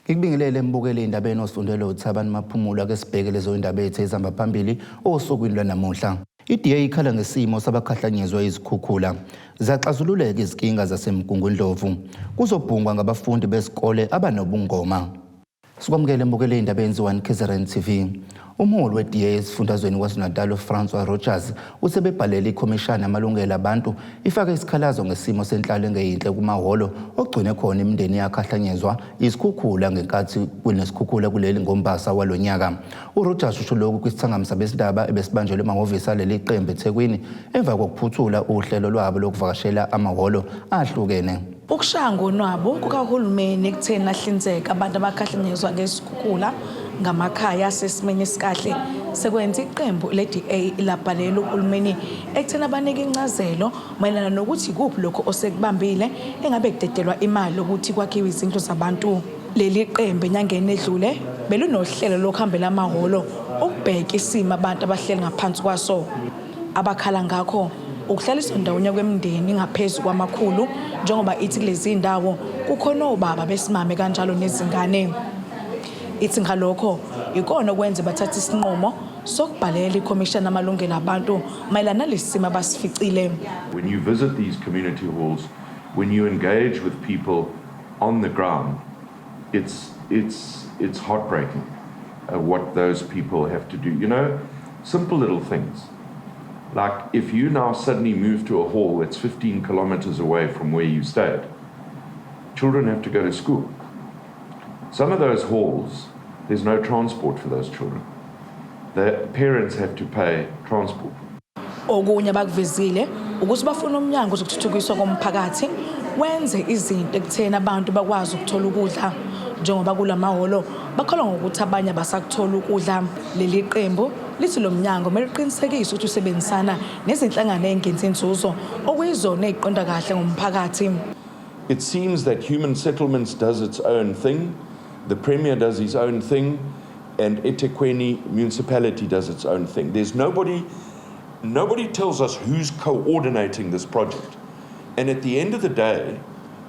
Ngikubingelele mbukele indaba enosifundelo uThabani Maphumulo ake sibheke lezo indaba ethe ezihamba phambili osukwini lwanamuhla. IDA ikhala ngesimo sabakhahlanyezwa izikhukhula. Ziyaxazululeka izinkinga zasemgungundlovu. Kuzobhungwa ngabafundi besikole abanobungoma. Sikwamukele mbukele indaba ezenziwa.1KZNTV. Umholi we-DA esifundazweni kwaZulu-Natal Francois Rogers usebebhalela ikhomishana yamalungelo abantu ifake isikhalazo ngesimo senhlalo engeyinhle kumahholo ogcine khona imindeni yakhahlanyezwa izikhukhula ngenkathi kunesikhukhula kuleli ngombasa walonyaka. uRogers usho lokhu kwisithangamisa besindaba ebesibanjelwe emahhovisi aleli qembu eThekwini emva kokuphuthula uhlelo lwabo lokuvakashela amahholo ahlukene. Ukushaya ngonwabo kukahulumeni ekutheni ahlinzeka abantu abakhahlanyezwa ngesikhukhula ngamakhaya asesimeni esikahle sekwenza iqembu le-DA labhalela uhulumeni ekutheni abanike incazelo mayelana nokuthi kuphi lokho osekubambile engabe kudedelwa imali ukuthi kwakhiwe izindlu zabantu. Leli qembu enyangeni edlule belunohlelo lokuhambela amahholo ukubheka isimo abantu abahleli ngaphansi kwaso. Abakhala ngakho ukuhlaliswa ndawonye kwemindeni ngaphezulu kwamakhulu njengoba ithi kulezi ndawo kukhona obaba besimame kanjalo nezingane. Ithi ngalokho ikona okwenza bathatha isinqumo sokubhalela ikhomishana yamalungelo abantu mayelana nalesimo abasificile. When you visit these community halls, when you engage with people on the ground, it's heartbreaking what those people have to do. You know, simple little things. Like if you now suddenly move to a hall that's 15 kilometers away from where you stayed, children have to go to school. Some of those halls, there's no transport for those children. The parents have to pay transport. Okunye bakuvezile ukuthi bafuna umnyango zokuthuthukiswa komphakathi wenze izinto ekutheni abantu bakwazi ukuthola ukudla njengoba kulamahholo bakholwa ngokuthi abanye basakuthola ukudla. Leli qembu lithi lo mnyango meliqinisekise ukuthi usebenzisana nezinhlangano ezingenzi inzuzo okuyizona eziqonda kahle ngomphakathi. It seems that Human Settlements does its own thing, the Premier does his own thing, and eThekwini municipality does its own thing. There's nobody tells us who's coordinating this project. And at the end of the day,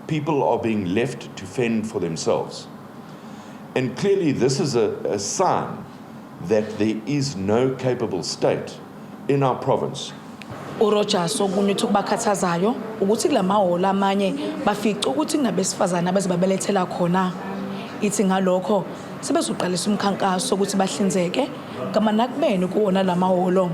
people are being left to fend for themselves. And clearly this is a sign that there is no capable state in our province. uRogers okunye ukubakhathazayo ukuthi kulamahholo amanye bafica ukuthi kunabesifazana abazibabelethela khona. Ithi ngalokho sebezoqalisa umkhankaso ukuthi bahlinzeke ngamanakubeni kuwona lamahholo.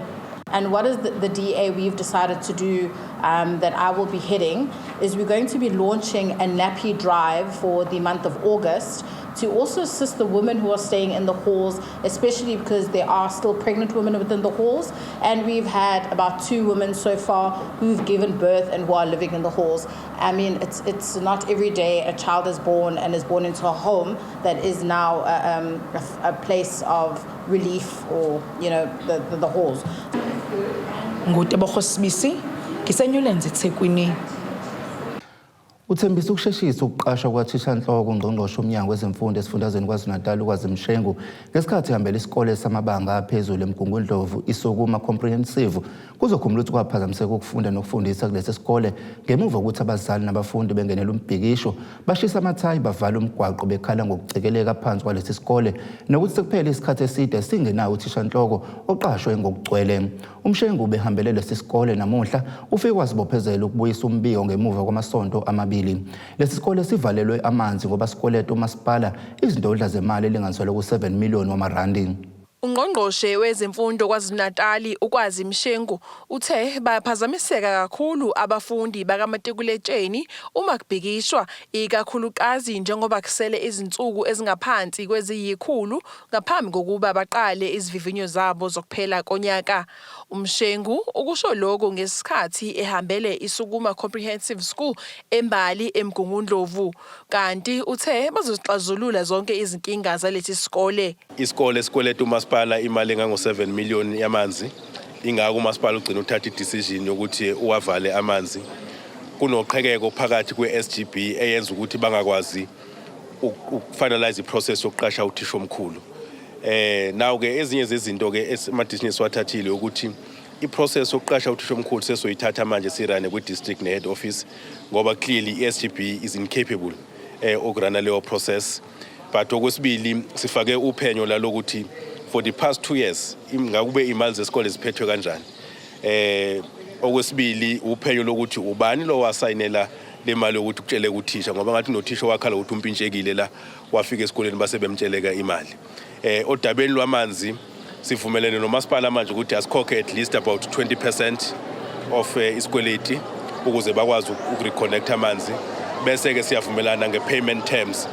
And what is the DA we've decided to do that I will be heading is we're going to be launching a nappy drive for the month of August to also assist the women who are staying in the halls, especially because there are still pregnant women within the halls. And we've had about 2 women so far who've given birth and who are living in the halls. I mean, it's not every day a child is born into a home that is now a place of relief or, you know, the halls. Ngutebogo Sibisi, Kisenyulenzi Thekwini. Uthembisa ukusheshisa ukuqashwa kwathishanhloko ungqongqoshe umnyango wezemfundo esifundazweni kwaZulu-Natal uKwaZimshengu ngesikhathi ihambela isikole samabanga aphezulu eMgungundlovu iSokuma Comprehensive kuzokhumula ukuthi kwaphazamiseka ukufunda nokufundisa kulesi sikole ngemuva ukuthi abazali nabafundi bengenela umbhikisho bashisa amathayi bavala umgwaqo bekhala ngokucekeleka phansi kwalesi sikole nokuthi sekuphele isikhathi eside singenawo uthishanhloko oqashwe ngokugcwele. Umshengu ubehambele lesi sikole namuhla ufike kwazibophezela ukubuyisa umbiko ngemuva kwamasonto amabili. Lesi sikole sivalelwe amanzi ngoba sikoleta umasipala izindodla zemali elinganiselwa ku7 million wamarandi. Ungqongqoshe wezemfundo kwaZulu-Natal uKwaZimshengu uthe bayaphazamiseka kakhulu abafundi bakamatikuletsheni uma kubhikishwa ikakhulukazi njengoba kusele izinsuku ezingaphansi kweziyikhulu ngaphambi kokuba baqale izivivinyo zabo zokuphela konyaka. Umshengu ukusho lokho ngesikhathi ehambele iSokuma Comprehensive School embali eMgungundlovu kanti uthe bazozixazulula zonke izinkinga zalesi sikole. Isikole sikweleta umasipala imali engango7 million yamanzi ingako umasipala ugcina uthatha idecision yokuthi uwavale amanzi. Kunoqhekeko phakathi kweSGB eyenza ukuthi bangakwazi ukufinalize iprocess yokuqasha uthisha omkhulu. Now ke ezinye zezinto ke emadisini swathathile ukuthi iprocess yokuqasha uthisha omkhulu sesoyithatha manje sirane kwi-district ne-head office ngoba clearly iSGB is incapable ukurana leyo process. but okwesibili sifake uphenyo la lokuthi for the past 2 years ngakube imali zesikole ziphethwe kanjani. Okwesibili uphenyo lokuthi ubani lo wasayinela le mali yokuthi kutshele uthisha ngoba ngathi nothisha wakhala ukuthi umpintshekile la wafika esikoleni base bemtsheleka imali. Odabeni lwamanzi sivumelene nomasipala manje ukuthi asikhokhe at least about 20% of isikweleti ukuze bakwazi ukureconnect amanzi bese ke siyavumelana ngepayment terms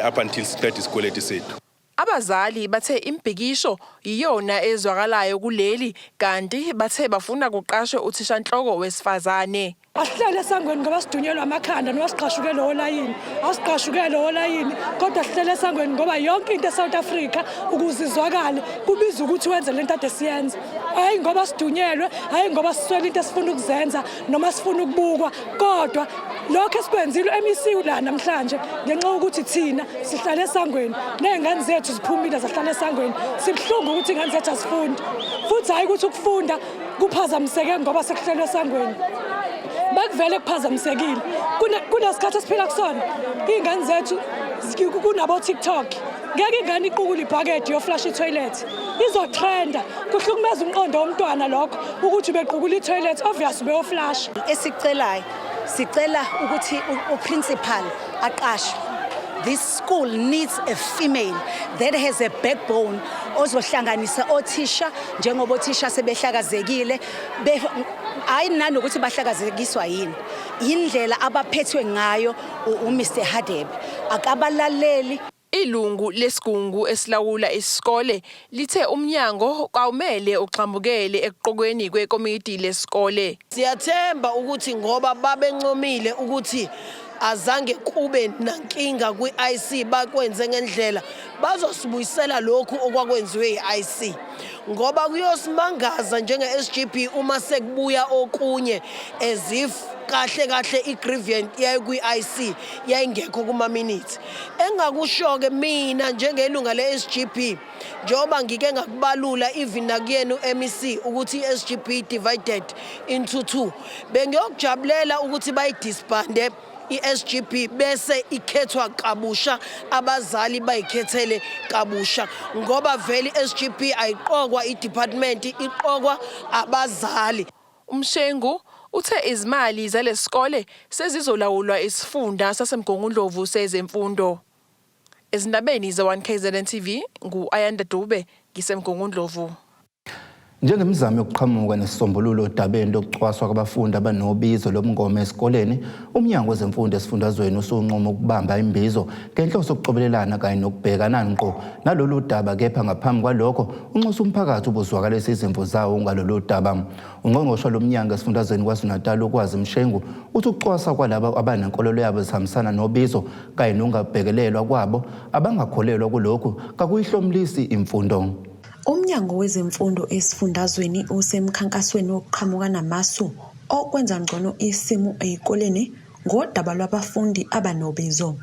up until siqede isikweleti sethu. Abazali bathe imbhikisho iyona ezwakalayo kuleli kanti bathe bafuna kuqashwe uthishanhloko wesifazane. Asihlele esangweni ngoba sidunyelwa amakhanda noma siqashukele olayini asiqashukele olayini kodwa sihlele esangweni ngoba yonke into eSouth Africa ukuzizwakala kubiza ukuthi wenze lento ade siyenza hayi ngoba sidunyelwe hayi ngoba siswele into esifuna ukuzenza noma sifuna ukubukwa kodwa lokho esikwenzile eMC la namhlanje ngenxa ukuthi thina sihlale esangweni nezingane zethu ziphumile zahlala esangweni sibhlungu ukuthi ingane zethu asifundi futhi hayi ukuthi ukufunda kuphazamiseke ngoba sekuhlelwe esangweni. Bakuvele kuphazamisekile kunesikhathi esiphila kusona ingane zethu kunabo TikTok ngeke ingane iqukule ibhakede yo flash toilet izotrenda kuhlukumeza umqondo womntwana lokho ukuthi bequkule itoilet obvious beyo flash. Esicelayo sicela ukuthi uprincipal aqashwe. This school needs a female that has a backbone ozohlanganisa othisha njengoba othisha sebehlakazekile ayinani ukuthi bahlakazekiswa yini indlela abaphethwe ngayo uMr Hadebe akabalaleli. Ilungu lesigungu esilawula isikole lithe umnyango kawumele uxhambukele eqokweni kwekomiti lesikole. Siyathemba ukuthi ngoba babencomile ukuthi azange kube nankinga kwi-IC bakwenze ngendlela bazosibuyisela lokhu okwakwenziwe i-IC ngoba kuyosimangaza njenge-SGB uma sekubuya okunye as if kahle i-grievance yayi kwi-IC yayingekho kuma minutes engakusho-ke mina njengelunga le-SGB njengoba ngike ngakubalula even nakuyena MEC ukuthi i-SGB divided into 2 bengiyokujabulela ukuthi bayidisbande iSGB bese ikhethwa kabusha abazali bayikhethele kabusha ngoba vele iSGB ayiqokwa idepartment iqokwa abazali. Umshengu uthe izimali zalesikole sezizolawulwa isifunda saseMgungundlovu sezemfundo. Ezindabeni ze1KZNTV ngu-Ayanda Dube ngisemgungundlovu. Njengemizamo yokuqhamuka nesisombululo odabeni lokucwaswa kwabafundi abanobizo lomngome esikoleni, umnyango wezemfundo esifundazweni usunquma ukubamba imbizo ngenhloso yokucobelelana kanye nokubhekana ngqo nalolu daba kepha ngaphambi kwalokho unxusa umphakathi ubuzwakalisa izimvo zawo ngalolu daba. Ungqongqoshe lomnyango esifundazweni kwaZulu-Natal ukwazi Mshengu uthi ukucwasa kwalabo abanenkolelo yabo zihambisana nobizo kanye nokungabhekelelwa kwabo abangakholelwa kulokhu kakuyihlomlisi imfundo. Umnyango wezemfundo esifundazweni usemkhankasweni wokuqhamuka namasu okwenza ngcono isimo ezikoleni ngodaba lwabafundi abanobizo.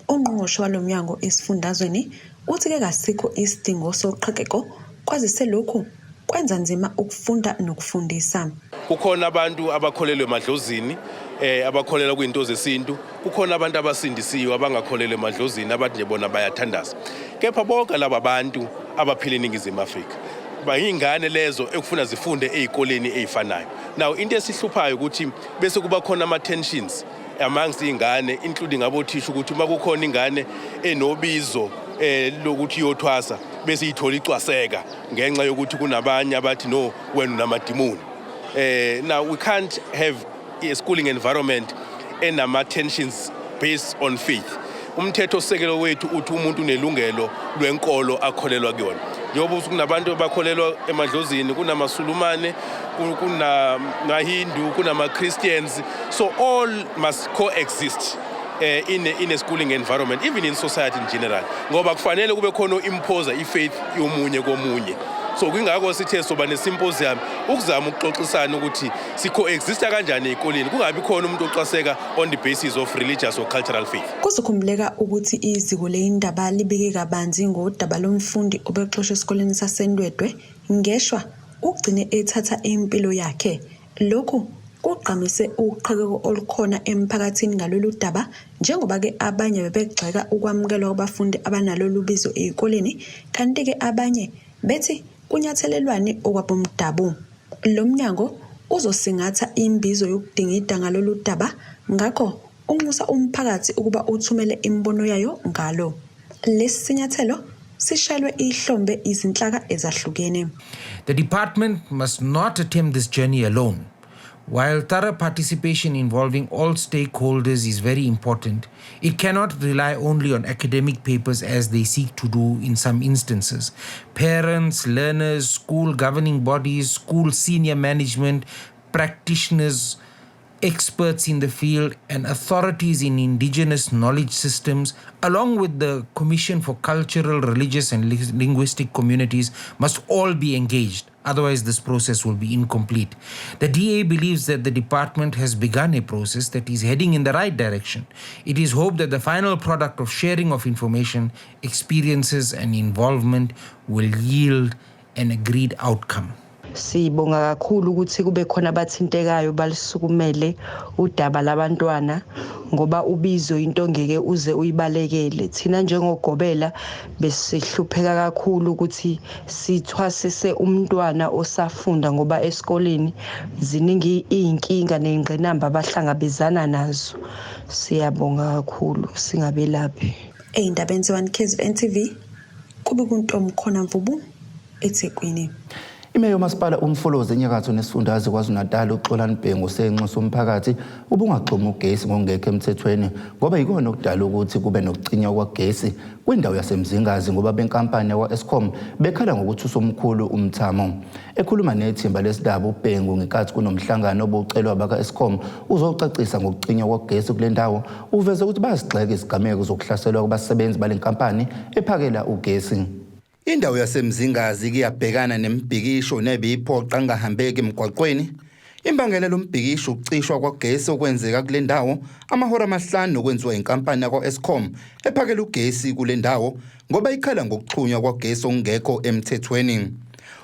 Ungqongqoshe walomnyango esifundazweni uthi ke kasikho isidingo soqhekeko kwazise lokhu kwenza nzima ukufunda nokufundisa. Kukhona abantu abakholelwe emadlozini abakholelwa kwizinto zesintu, kukhona abantu abasindisiwe abangakholelwe emadlozini abathi nje bona bayathandaza. Kepha bonke laba bantu abaphila eNingizimu Afrika bayingane lezo ekufuna zifunde ezikoleni ezifanayo. Now into esihluphayo ukuthi bese kuba khona ama tensions amongst izingane including abothisha ukuthi uma kukhona ingane enobizo lokuthi yothwasa bese ithola icwaseka ngenxa yokuthi kunabanye abathi no wena unamadimoni. Now we can't have a schooling environment enama tensions based on faith. Umthetho osekelo wethu uthi umuntu unelungelo lwenkolo akholelwa kuyona. Njengoba kunabantu abakholelwa emadlozini, kunamaSulumane, kunamaHindu, kunamaChristians, so all must coexist in a schooling environment, even in society in general. Ngoba kufanele kube khona imposa ifaith yomunye komunye. So kungakho sithe soba nesymposium ukuzama ukuxoxisana ukuthi coexista kanjani ezikoleni kungabi khona umuntu oxwaseka on the basis of religious or cultural faith. Kuzokhumbuleka ukuthi iziko leindaba libike kabanzi ngodaba lomfundi obexoshwe esikoleni saseNdwedwe ngeshwa ugcine ethatha impilo yakhe. Lokhu kugqamise uqhekeko olukhona emphakathini ngalolu daba njengoba ke abanye bebegxeka ukwamukelwa kwabafundi abanalolu bizo ezikoleni kanti ke abanye bethi kunyathelelwane okwabomdabu. Lo mnyango uzosingatha imbizo yokudingida ngalolu daba ngakho unxusa umphakathi ukuba uthumele imbono yayo ngalo. Lesi sinyathelo sishalwe ihlombe izinhlaka ezahlukene. The department must not attempt this journey alone. While thorough participation involving all stakeholders is very important, it cannot rely only on academic papers as they seek to do in some instances. Parents, learners, school governing bodies, school senior management, practitioners, experts in the field and authorities in indigenous knowledge systems, along with the Commission for Cultural, Religious and Linguistic Communities, must all be engaged. Otherwise, this process will be incomplete. The DA believes that the department has begun a process that is heading in the right direction. It is hoped that the final product of sharing of information, experiences and involvement will yield an agreed outcome. Sibonga kakhulu ukuthi kube khona abathintekayo balisukumele udaba labantwana ngoba ubizo into ngeke uze uyibalekele. Thina njengogobela besihlupheka kakhulu ukuthi sithwasise umntwana osafunda ngoba esikoleni ziningi izinkinga nezingqinamba abahlangabezana nazo. Siyabonga kakhulu singabelaphi. Eyindabeni ze1KZNTV kube kuntombi khona Mvubu eThekwini. Imeya uMasipala uMfolozi enyakatho nesifundazwe KwaZulu-Natal uXolani Bhengu senxusa umphakathi ubungaxhumi ugesi ngokungekho emthethweni ngoba yikona okudala ukuthi kube nokucinywa kwagesi kwindawo yaseMzingazi ngoba benkampani yakwa-Eskom bekhala ngokuthi usomkhulu umthamo. Ekhuluma nethimba lesidaba uBhengu ngekathi kunomhlangano obucelwa abaka-Eskom uzocacisa ngokucinywa kwagesi kule ndawo uveze ukuthi bayasigxeka izigameko zokuhlaselwa kwabasebenzi bale nkampani ephakela ugesi. Indawo yaseMzingazi kuyabhekana nemibhikisho nebiyiphoqa ngahambeki emgwaqweni. Imbangela lombhikisho ukucishwa kwagesi okwenzeka kule ndawo amahora amahlanu okwenziwa inkampani yakwa-Eskom ephakela ugesi kule ndawo ngoba ikhala ngokuxhunywa kwagesi okungekho emthethweni.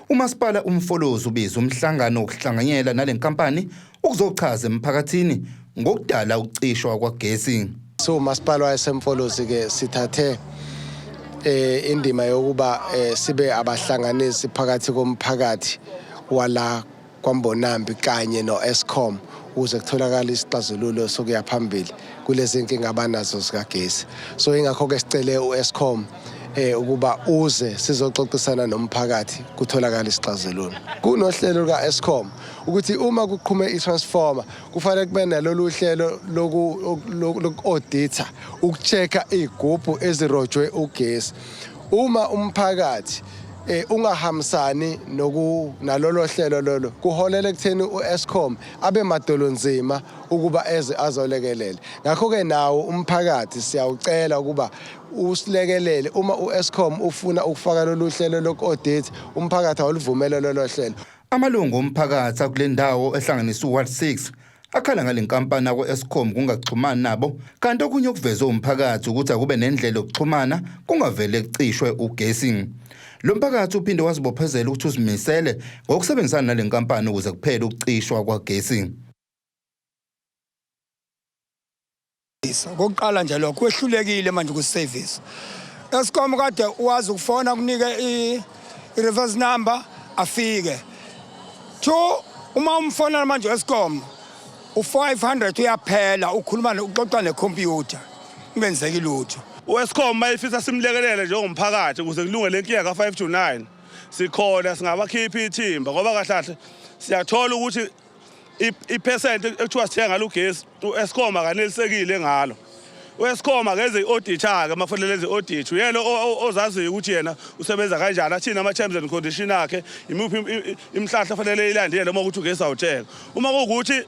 uMasipala uMfolozi ubiza umhlangano wokuhlanganyela nale nkampani ukuzochaza emphakathini ngokudala ukucishwa kwagesi. So uMasipala waseMfolozi ke sithathe indima yokuba sibe abahlanganisi phakathi komphakathi wala kwaMbonambi kanye noEskom ukuze kutholakala isixazululo sokuya phambili kulezi inkinga abanazo zikagesi. So ingakho ke sicele uEskom ukuba uze sizoxoxisana nomphakathi kutholakala isixazululo. Kunohlelo likaEskom ukuthi uma kuqhume itransformer kufanele kube nalolu hlelo loku-auditor ukuchecka izigubhu ezirojwe ugesi. Uma umphakathi ungahambisani nalolo hlelo lolo kuholela ekutheni uEskom abe madolonzima ukuba eze azolekelela. Ngakho ke nawo umphakathi siyawucela ukuba usilekelele uma uEskom ufuna ukufaka lolu hlelo loku-audit umphakathi awulivumele lolo hlelo. Amalungu omphakathi akule ndawo ehlanganisa uWard 6 akhala ngale nkampani yakwa-Eskom kungaxhumani nabo kanti okunye okuvezwe umphakathi ukuthi akube nendlela yokuxhumana kungavele kucishwe ugesi. Lo mphakathi uphinde wazibophezela ukuthi uzimisele ngokusebenzisana nale nkampani ukuze kuphele ukucishwa kwagesi. Ngokuqala nje lokho kwehlulekile manje ku-service. Eskom kade wazi ukufona kunike i-reverse number afike. Uma umfonela manje Eskom u500 uyaphela ukhuluma uxoxa necomputer ngenzeki lutho. uEskom mayifisa simlekelele njengomphakathi ukuze kulunge lenkinga ka5 to 9 sikhona singabakhiphi ithimba ngoba kahle siyathola ukuthi ipercent ekuthiwa sithenga lugesi uEskom akanelisekile ngalo. uEskom akeze i-auditor ke mafanele lezi audit uyena ozaziyo ukuthi yena usebenza kanjani athina ama terms and conditions akhe imuphi imhlahla fanele ilandele uma ukuthi ugesi awuthenga. Uma kuwukuthi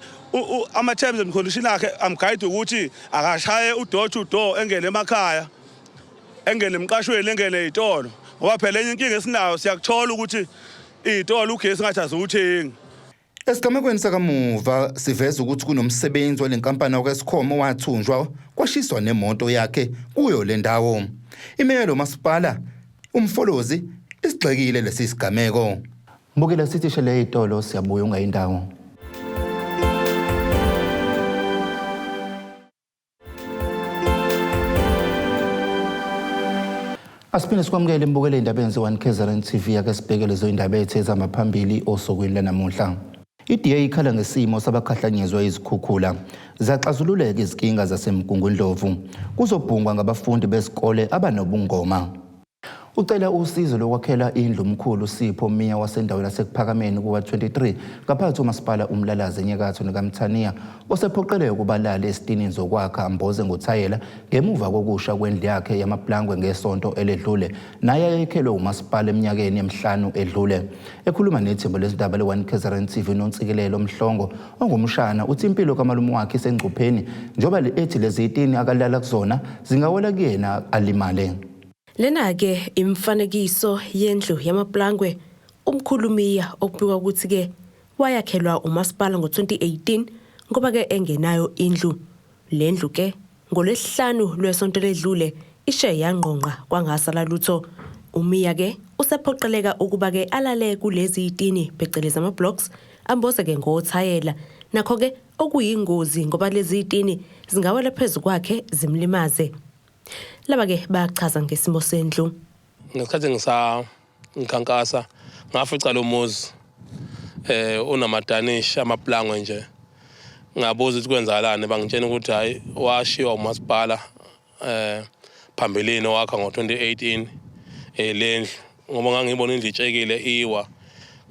ama terms and conditions akhe amguide ukuthi akashaye udoor to door engene emakhaya engene emqashweni engene ezitolo ngoba phela enye inkinga esinayo siyakuthola ukuthi izitolo ugesi ngathi azuthengi. Esigamekweni sakamuva siveza ukuthi kunomsebenzi wale nkampani yakwa-Eskom owathunjwa kwashiswa nemoto yakhe kuyo le ndawo. Imeya loMasipala uMfolozi isigxekile lesi sigameko. Mbukile sithi shele izitolo siyabuya ungayindawo. Asiphinde sikwamukele imbukelo endabeni ze1KZNTV ake sibhekele zo indaba ezihamba phambili osukwini lanamuhla. IDA ikhala ngesimo sabakhahlanyezwa izikhukhula. Ziyaxazululeka izinkinga zasemgungundlovu. Kuzobhungwa ngabafundi besikole abanobungoma. Ucela usizo lokwakhela indlu umkhulu Sipho Miya wasendaweni yasekuphakameni kuwa-23 ngaphansi komasipala uMlalazi enyakatho nekamthaniya osephoqeleke ukubalala esitinini zokwakha amboze ngothayela ngemuva kokusha kwendlu yakhe yamaplangwe ngesonto eledlule naye ayekhelwe umasipala eminyakeni emihlanu edlule. Ekhuluma nethimba lezindaba le1KZNTV noNtsikelelo Mhlongo ongumshana uthi impilo kamalume wakhe isengcupheni njengoba ethi lezi zitini akalala kuzona zingawela kuyena alimale. Lena ke imfanekiso yendlu yamaplangwe umkhulumiya okubikwa ukuthi ke wayakhelwa umasipala ngo2018 ngoba ke engenayo indlu. Lendlu ke ngolesihlanu lwesonto ledlule ishe yanqonqa kwangasala lutho. Umiya ke usephoqeleka ukuba ke alale kulezi itini pheceleza ama blocks amboze ke ngothayela nakho ke okuyingozi ngoba lezi itini zingawela phezulu kwakhe zimlimaze. Laba ke bachaza ngesimo sendlu. Ngesikhathi ngikhankasa ngafica lo muzi unamadanish amaplangwe nje. Ngabuza ukuthi kwenzakalani bangitshela ukuthi hayi washiwa umasipala phambilini wakha ngo2018 lendlu ngoba ngangibona indlu itshekile iwa.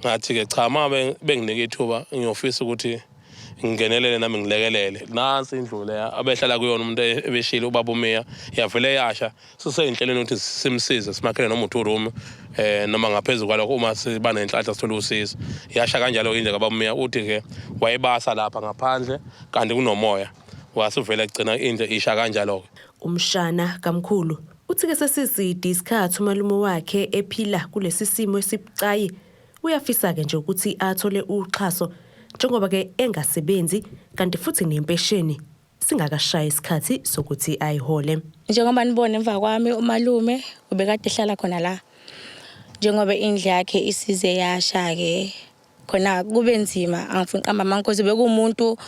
Ngathi ke cha mabe benginike ithuba ngiyofisa ukuthi ngingenelele nami ngilekelele nansi indlu leya abehlala kuyona umuntu ebeshile ubaba uMeya yavele yasha siseyinhlelweni ukuthi simsize simakhele noma u2 room noma ngaphezulu kwalokho uma siba nenhlanhla sithola usizo yasha kanjalo indle kababa uMeya uthi ke wayebasa lapha ngaphandle kanti kunomoya wasuvela egcina indle isha kanjalo. Umshana kamkhulu uthi ke sesizidi isikhathi umalume wakhe ephila kulesi simo esibucayi uyafisa ke nje ukuthi athole uxhaso njengoba ke engasebenzi kanti futhi nempesheni singakashaya isikhathi sokuthi ayihole. Njengoba nibona emva kwami umalume ubekade ehlala khona la njengoba indlu yakhe isize yasha ke khona kube nzima angifuni qamba mankosi bekumuntu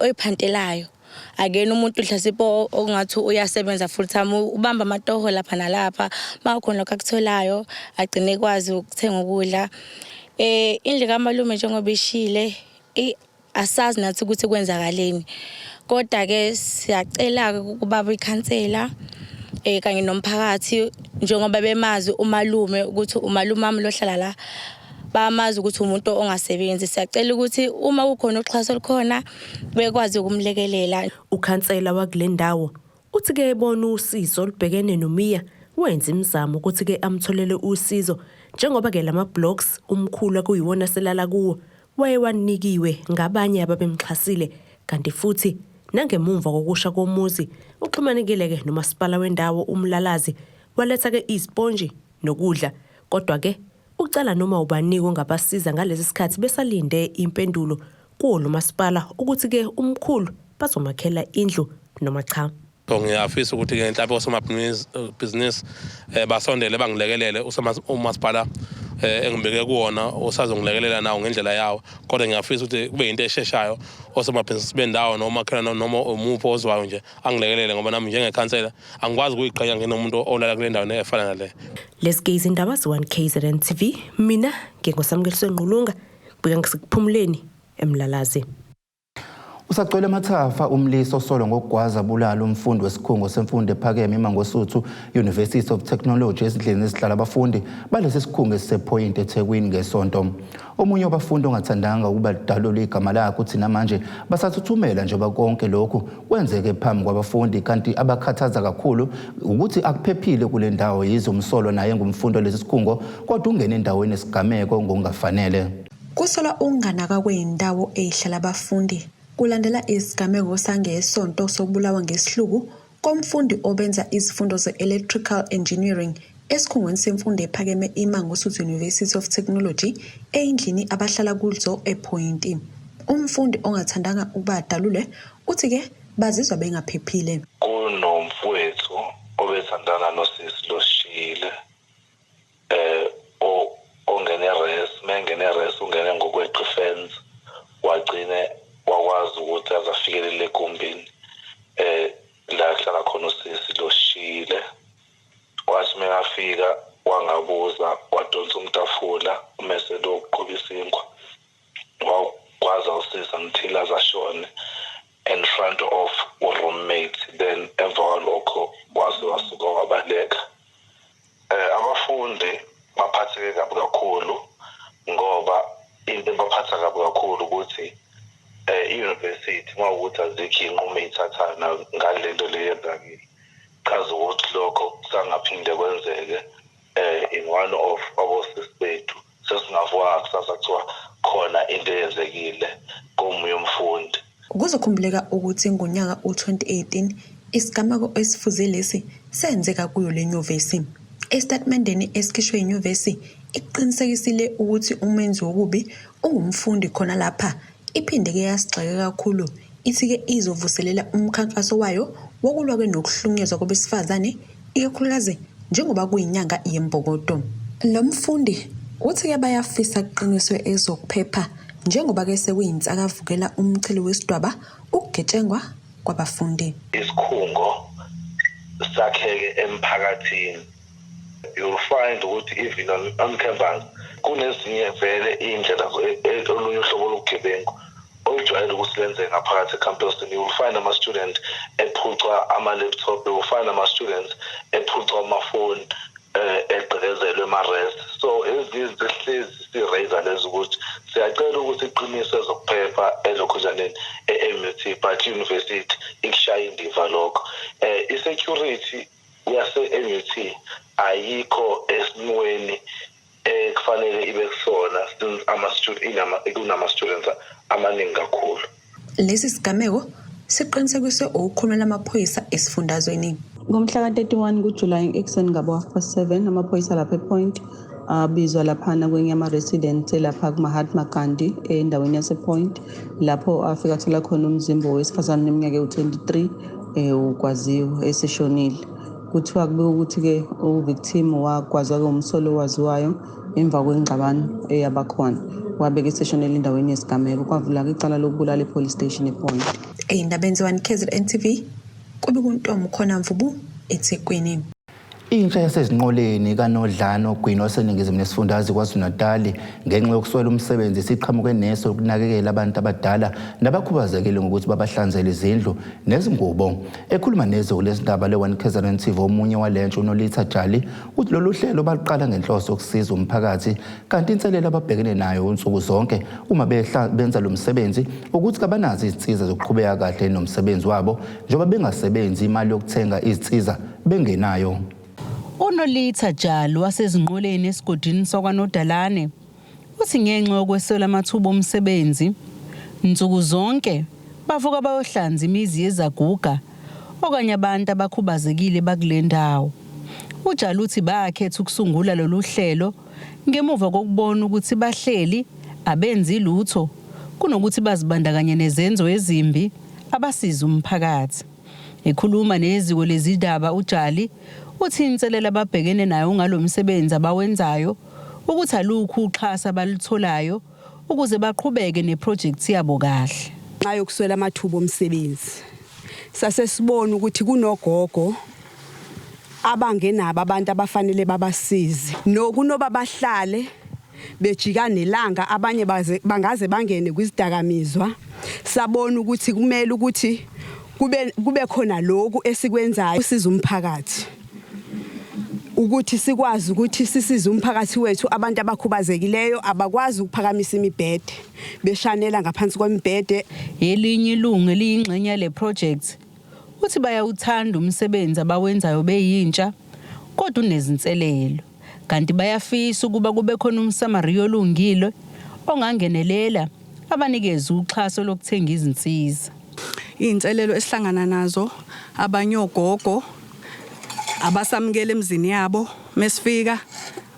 oyiphantelayo akena umuntu uhlasipo ongathi uyasebenza full time ubamba amatoho lapha nalapha makhona lokho akutholayo agcine kwazi ukuthenga ukudla. Indlu kamalume njengoba ishile asazi nathi ukuthi kwenzakaleni kodwa ke siyacela ukubaba ikhansela kanye nomphakathi njengoba bemazi umalume ukuthi umalume wami lohlala la bamazi ukuthi umuntu ongasebenzi siyacela ukuthi uma kukhona uxhaso likhona bekwazi ukumlekelela. Ukhansela wakule ndawo uthi ke ebona usizo olubhekene noMiya wenza imizamo ukuthi ke amtholele usizo njengoba ke lama blocks umkhulu kuyiwona selala kuwo wayewanikiwe ngabanye ababemxhasile kanti futhi nangemumva kokusha komuzi uxhumanekile ke nomasipala wendawo uMlalazi waletha ke isponji nokudla kodwa ke ucela noma ubaniko ngabasiza ngalesi sikhathi besalinde impendulo kulo masipala ukuthi ke umkhulu bazomakhela indlu noma cha. Ngiyafisa ukuthi ke mhlawumbe osomabhizinisi basondele bangilekelele umasipala engibeke kuwona usazongilekelela nawo ngendlela yawo kodwa ngiyafisa ukuthi kube into esheshayo osomabhizinisi bendawo noma makhelana noma umupho ozwayo nje angilekelele ngoba nami njengekhansela angikwazi ukuyiqhenya ngenomuntu olala kule ndawo efana nale. Lesikizi indaba ze1KZNTV mina ngingosamukeliso Nqulunga bika ngisikuphumuleni eMlalazi. Usacwele Mathafa umliso solo ngokugwaza bulala umfundi wesikhungo semfundo ephakeme eMangosuthu University of Technology ezidleni ezihlala abafundi balesi sikhungo esisePoint eThekwini ngesonto. Omunye wabafundi ongathandanga ukuba lidalule igama lakhe uthi namanje basathuthumela njengoba konke lokhu kwenzeke phambi kwabafundi kanti abakhathaza kakhulu ukuthi akuphephile kule ndawo yizo umsolo naye ngumfundo lesi sikhungo kodwa ungene endaweni esigameko ngokungafanele. Kusola unganaka kwendawo ezihlala abafundi kulandela isigameko sangesonto sobulawa ngesihluku komfundi obenza izifundo ze-electrical engineering esikhungweni semfundo ephakeme iMangosuthu University of Technology endlini abahlala kuzo ePoint. Umfundi ongathandanga ukuba dalule uthi ke bazizwa bengaphephile. Kunomfowethu obethandana nosisi loshile ongene res ungene ngokwe-defense wagcine wakwazi ukuthi azafikelele egumbini la kuhlala khona usisi loshile wafika wangabuza wadonsa umtafula umeselo wokuqhuba isinkwa wakwazi usisa until azashone in front of roommate, then emva kwalokho wasuka wabaleka. Abafundi baphatheke kabi kakhulu ngoba into ebaphatha kabi kakhulu ukuthi i-university mawukuthi azikho inqumo eyithathana ngale nto le yenzakile. Chaza ukuthi lokho sangaphinde kwenzeke in one of abosisi bethu sesingavuka kusasa kuthiwa khona into eyenzekile komunye umfundi. Kuzokhumbuleka ukuthi ngonyaka u-2018 isigameko esifuze lesi senzeka kuyo le nyuvesi. Estatementeni esikhishwe inyuvesi iqinisekisile ukuthi umenzi wokubi ungumfundi khona lapha. Iphinde ke yasigxeka kakhulu ithi ke izovuselela umkhankaso wayo wokulwa ke nokuhlunyezwa kwabesifazane ikakhulukazi njengoba kuyinyanga yembokodo. Lo mfundi uthi ke bayafisa kuqiniswe ezokuphepha njengoba ke sekuyinsakavukela umchili wesidwaba ukugetshengwa kwabafundi. Isikhungo sakheke emphakathini. You'll find ukuthi even on campus kunezinye vele indlela olunye uhlobo lobugebengu olujwayele ukusebenza ngaphakathi ecampusini. You will find ama-student ephucwa ama-laptop, you will find ama-students ephucwa amafoni egqekezelwe ama-rest. So ezihlezi si-raise lezi ukuthi siyacela ukuthi iqinise ezokuphepha elokhujaneni e-MUT but university ikushaya indiva lokho. I-security yase-MUT ayikho esimweni kufanele ibe kusona kunama-students amaningi kakhulu. Lesi sigameko siqinisekiswe ukukhulumela amaphoyisa esifundazweni. Ngomhla ka-31 kuJulayi ekuseni ngabo 7 amaphoyisa lapha ePoint abizwa laphana kwenye ama-residents lapha kuMahatma Gandhi endaweni yasePoint lapho afika athola khona umzimba wesifazane neminyaka ewu-23 ukwaziwe eseshonile. Kuthiwa kube ukuthi-ke uvictim wagwazwa-ke umsolo owaziwayo emva kwengxabano eyabakhona wabeka eseshonele endaweni yesigameko kwavula-ke icala lokubulala epolice station ePoint. Ey'ndabeni ze-1KZNTV kube kuntomo khona Mvubu eThekwini. Intsha yasezinqoleni kaNodlana ogwini waseningizimu nesifundazwe KwaZulu-Natal ngenxa yokuswela umsebenzi siqhamuke neso ukunakekela abantu abadala nabakhubazekile ngokuthi babahlanzele izindlu nezingubo. Ekhuluma nezwe lezindaba le-1KZNTV omunye walentsha uNolitha Jali uthi lolu hlelo baliqala ngenhloso yokusiza umphakathi kanti inselelo ababhekene nayo unsuku zonke uma benza lo msebenzi ukuthi kabanazi izinsiza zokuqhubeka kahle nomsebenzi wabo njengoba bengasebenzi imali yokuthenga izinsiza bengenayo. uNolitha Jali wasezinqoleni esigodini sokwaNodalane uthi ngenxa yokwesela amathuba omsebenzi insuku zonke bavuka bayohlanza imizi yezaguga okanye abantu abakhubazekile bakule ndawo. uJali uthi bakhetha ukusungula lolu hlelo ngemuva kokubona ukuthi bahleli abenzi lutho kunokuthi bazibandakanye nezenzo ezimbi abasiza umphakathi. Ekhuluma neziko lezindaba uJali uthi inselela ababhekene nayo ngalo msebenzi abawenzayo ukuthi alukho uxhasa balitholayo ukuze baqhubeke neproject yabo kahle. Nxa yokuswela amathuba omsebenzi sasesibona ukuthi kunogogo abangenabo abantu abafanele babasize nokunoba bahlale bejika nelanga abanye bangaze bangene kwizidakamizwa. Sabona ukuthi kumele ukuthi kube khona lokhu esikwenzayo usiza umphakathi ukuthi sikwazi ukuthi sisize umphakathi wethu abantu abakhubazekileyo abakwazi ukuphakamisa imibhede beshanela ngaphansi kwemibhede. Elinye ilungu eliyingxenye le project uthi bayawuthanda umsebenzi abawenzayo beyintsha kodwa unezinselelo kanti bayafisa ukuba kube khona umsamariya olungile ongangenelela abanikeza uxhaso lokuthenga izinsiza. Inselelo esihlangana nazo abanye ogogo abasamukela emzini yabo mesifika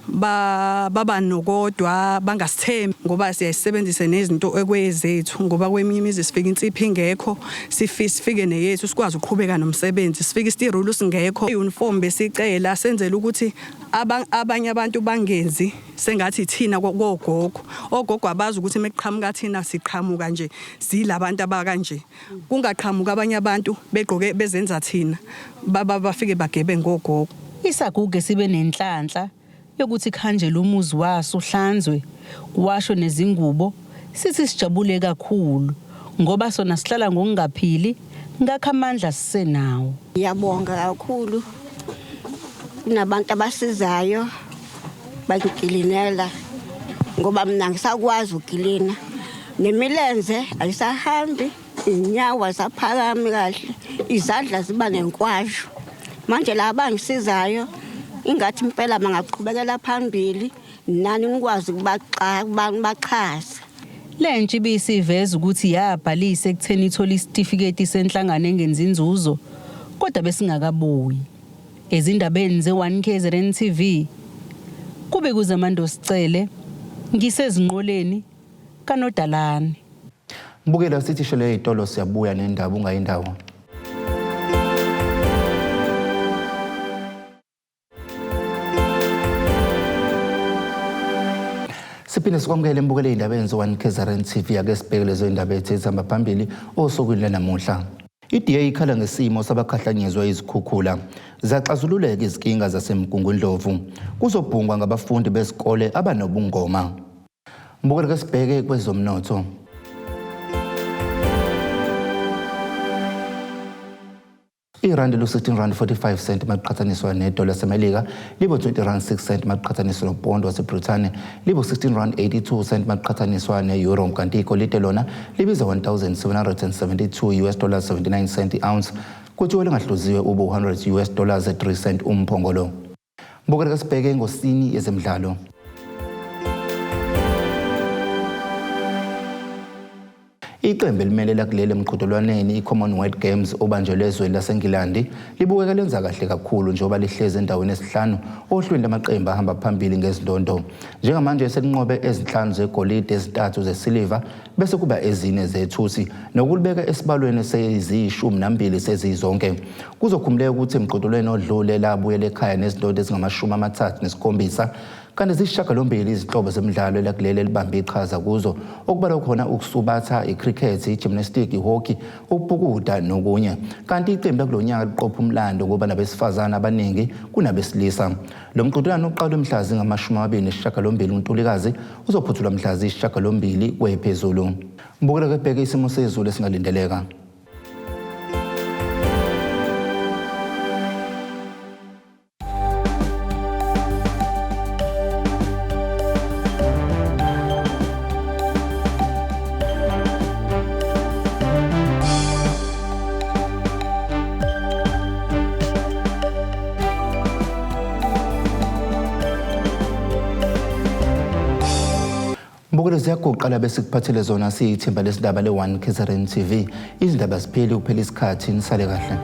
baba nokodwa bangasithembi ngoba siyayisebenzisa nezinto ekwezethu ngoba kweminye imizi sifika insipho ingekho sifike neyethu sikwazi ukuqhubeka nomsebenzi sifika istirulu singekho uniform besicela senzele ukuthi abanye abantu bangenzi sengathi thina ogogo abazi ukuthi mekuqhamuka thina siqhamuka nje zilabantu abakanje kungaqhamuka abanye abantu begqoke bezenza thina bafike bagebe ngogogo. Isaguge sibe nenhlanhla yokuthi khanjele umuzi waso uhlanzwe, kuwasho nezingubo, sithi sijabule kakhulu ngoba sona sihlala ngokungaphili ngakho amandla sisenawo. Ngiyabonga kakhulu kunabantu abasizayo bakikilinela ngoba mina ngisakwazi ukilina nemilenze ayisahambi, inyawo ayisaphakami kahle, izandla ziba nenkwashu. Manje laba ngisizayo ingathi impela mangaqhubekela phambili nani nikwazi ukubaxhasa. Le ntshi bisiveza ukuthi yabhalisa ekutheni ithola isitifiketi senhlangano engenzi inzuzo kodwa besingakabuyi. Ezindabeni ze1KZNTV kube kuZamando Sicele, ngisezinqoleni kaNodalane. Mbukela sithi shele itolo siyabuya nendaba ungayindawo. Siphinde sikwamukele mbukele indaba ze1KZNTV ake sibheke lezo indaba ezihamba phambili osukwini lanamuhla. I-DA ikhala ngesimo sabakhahlanyezwa izikhukhula. Ziyaxazululeka izinkinga zasemgungundlovu. Kuzobhungwa ngabafundi besikole abanobungoma. Mbukele ke sibheke kwezomnotho. Irandi lu-16.45 maqhathaniswa nedola laseMelika libo 20.06 maqhathaniswa nopondo waseBrithani libo 16.82 maqhathaniswa ne-euro kanti igolide lona libiza $1,772 i-ounce kuthi olengahluziwe ube $100 3 umphongolo. Mbukela sibheke ngosini yezemidlalo. Iqembu elimelela kuleli emqhudelwaneni i-Commonwealth Games obanjelwe ezweni laseNgilandi libukeka lenza kahle kakhulu njengoba lihlezi endaweni yesihlanu ohlwini lamaqembu ahamba phambili ngezindondo. Njengamanje selinqobe ezinhlanu zegolide, ezintathu zesiliva bese kuba ezine zethusi nokulibeka esibalweni seziyishumi sezizonke. Kuzokhumuleka ukuthi emqhudelweni odlule labuyela ekhaya nezindondo ezingama-37 kanti zisishiyagalombili izinhlobo zemidlalo elakuleli elibambe iqhaza kuzo okubalwa khona ukusubatha, i-cricket, i-gymnastics, i-hockey, ukubhukuda nokunye. Kanti iqembu kulonyaka liqopha umlando ngoba nabesifazana abaningi kunabesilisa. Lo mqhudelwano uqalwe mhla zingama-28 uNtulikazi uzophuthulwa mhla ziyisishiyagalombili kwephezulu. Mbukela ke bheke isimo sezulu esingalindeleka. Mbukelo ziyaguqala bese kuphathele zona siyithimba lesindaba le1KZNTV. Izindaba zipheli ukuphela isikhathi nisale kahle.